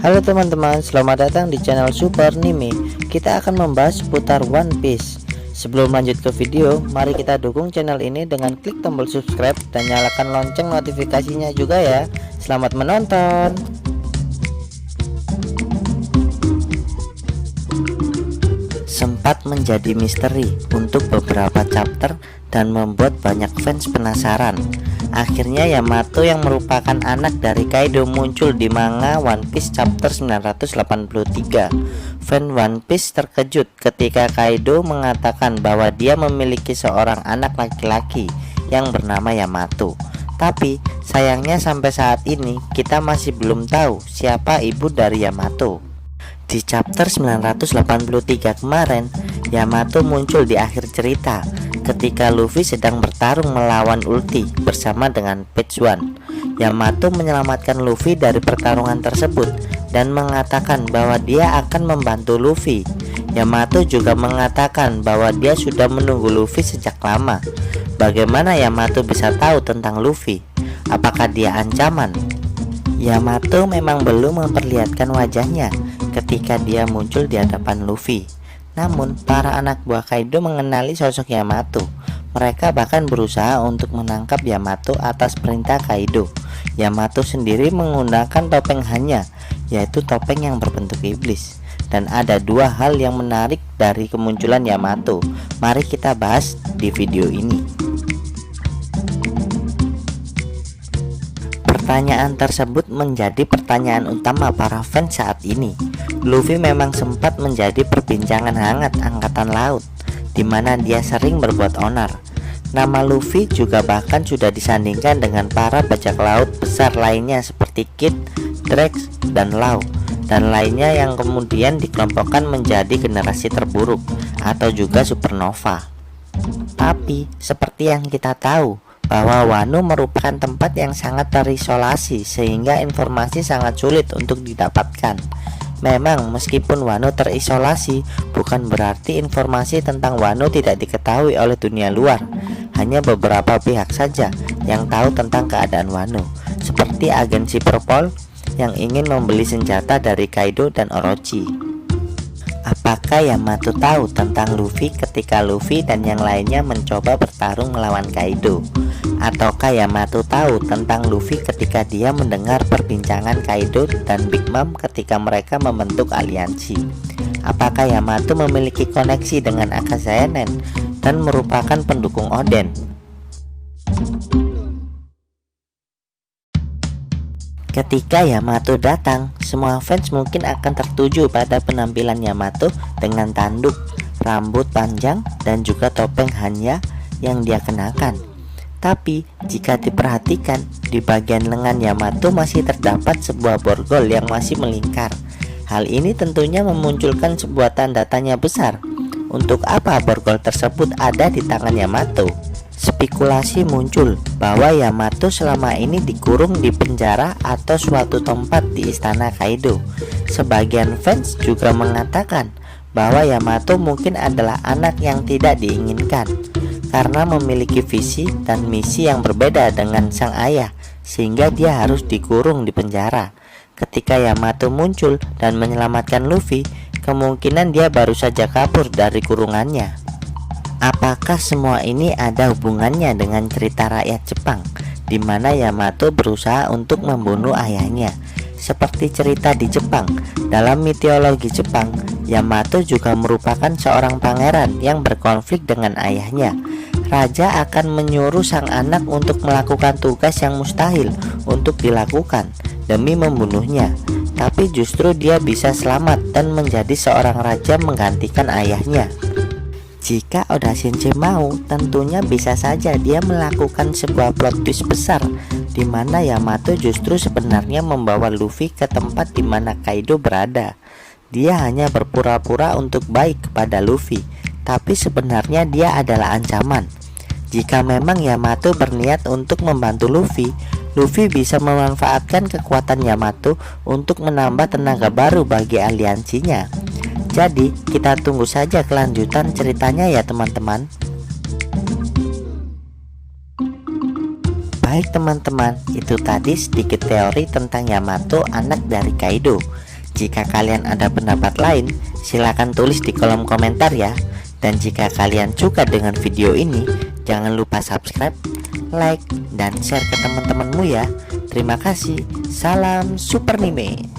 Halo teman-teman, selamat datang di channel Super Nime. Kita akan membahas seputar One Piece. Sebelum lanjut ke video, mari kita dukung channel ini dengan klik tombol subscribe dan nyalakan lonceng notifikasinya juga ya. Selamat menonton. Sempat menjadi misteri untuk beberapa chapter dan membuat banyak fans penasaran. Akhirnya Yamato yang merupakan anak dari Kaido muncul di manga One Piece chapter 983. Fan One Piece terkejut ketika Kaido mengatakan bahwa dia memiliki seorang anak laki-laki yang bernama Yamato. Tapi sayangnya sampai saat ini kita masih belum tahu siapa ibu dari Yamato. Di chapter 983 kemarin, Yamato muncul di akhir cerita ketika Luffy sedang bertarung melawan Ulti bersama dengan Page One. Yamato menyelamatkan Luffy dari pertarungan tersebut dan mengatakan bahwa dia akan membantu Luffy. Yamato juga mengatakan bahwa dia sudah menunggu Luffy sejak lama. Bagaimana Yamato bisa tahu tentang Luffy? Apakah dia ancaman? Yamato memang belum memperlihatkan wajahnya ketika dia muncul di hadapan Luffy. Namun, para anak buah Kaido mengenali sosok Yamato. Mereka bahkan berusaha untuk menangkap Yamato atas perintah Kaido. Yamato sendiri menggunakan topeng Hanya, yaitu topeng yang berbentuk iblis. Dan ada dua hal yang menarik dari kemunculan Yamato. Mari kita bahas di video ini. Pertanyaan tersebut menjadi pertanyaan utama para fans saat ini. Luffy memang sempat menjadi perbincangan hangat angkatan laut, di mana dia sering berbuat onar. Nama Luffy juga bahkan sudah disandingkan dengan para bajak laut besar lainnya seperti Kid, Drax, dan Law, dan lainnya yang kemudian dikelompokkan menjadi generasi terburuk atau juga supernova. Tapi seperti yang kita tahu bahwa Wano merupakan tempat yang sangat terisolasi sehingga informasi sangat sulit untuk didapatkan. Memang meskipun Wano terisolasi, bukan berarti informasi tentang Wano tidak diketahui oleh dunia luar. Hanya beberapa pihak saja yang tahu tentang keadaan Wano, seperti agensi Perpol yang ingin membeli senjata dari Kaido dan Orochi. Apakah Yamato tahu tentang Luffy ketika Luffy dan yang lainnya mencoba bertarung melawan Kaido? Ataukah Yamato tahu tentang Luffy ketika dia mendengar perbincangan Kaido dan Big Mom ketika mereka membentuk aliansi? Apakah Yamato memiliki koneksi dengan Akazayanen dan merupakan pendukung Oden? Ketika Yamato datang, semua fans mungkin akan tertuju pada penampilan Yamato dengan tanduk, rambut panjang, dan juga topeng Hanya yang dia kenakan. Tapi jika diperhatikan, di bagian lengan Yamato masih terdapat sebuah borgol yang masih melingkar. Hal ini tentunya memunculkan sebuah tanda tanya besar. Untuk apa borgol tersebut ada di tangan Yamato? Spekulasi muncul bahwa Yamato selama ini dikurung di penjara atau suatu tempat di istana Kaido. Sebagian fans juga mengatakan bahwa Yamato mungkin adalah anak yang tidak diinginkan karena memiliki visi dan misi yang berbeda dengan sang ayah, sehingga dia harus dikurung di penjara. Ketika Yamato muncul dan menyelamatkan Luffy, kemungkinan dia baru saja kabur dari kurungannya. Apakah semua ini ada hubungannya dengan cerita rakyat Jepang, di mana Yamato berusaha untuk membunuh ayahnya? Seperti cerita di Jepang, dalam mitologi Jepang, Yamato juga merupakan seorang pangeran yang berkonflik dengan ayahnya. Raja akan menyuruh sang anak untuk melakukan tugas yang mustahil untuk dilakukan demi membunuhnya. Tapi justru dia bisa selamat dan menjadi seorang raja menggantikan ayahnya. Jika Oda Sensei mau, tentunya bisa saja dia melakukan sebuah plot twist besar di mana Yamato justru sebenarnya membawa Luffy ke tempat di mana Kaido berada. Dia hanya berpura-pura untuk baik kepada Luffy, tapi sebenarnya dia adalah ancaman. Jika memang Yamato berniat untuk membantu Luffy, Luffy bisa memanfaatkan kekuatan Yamato untuk menambah tenaga baru bagi aliansinya. Jadi kita tunggu saja kelanjutan ceritanya ya teman-teman. Baik teman-teman, itu tadi sedikit teori tentang Yamato anak dari Kaido. Jika kalian ada pendapat lain, silakan tulis di kolom komentar ya. Dan jika kalian suka dengan video ini, jangan lupa subscribe, like, dan share ke teman-temanmu ya. Terima kasih. Salam Super Nime.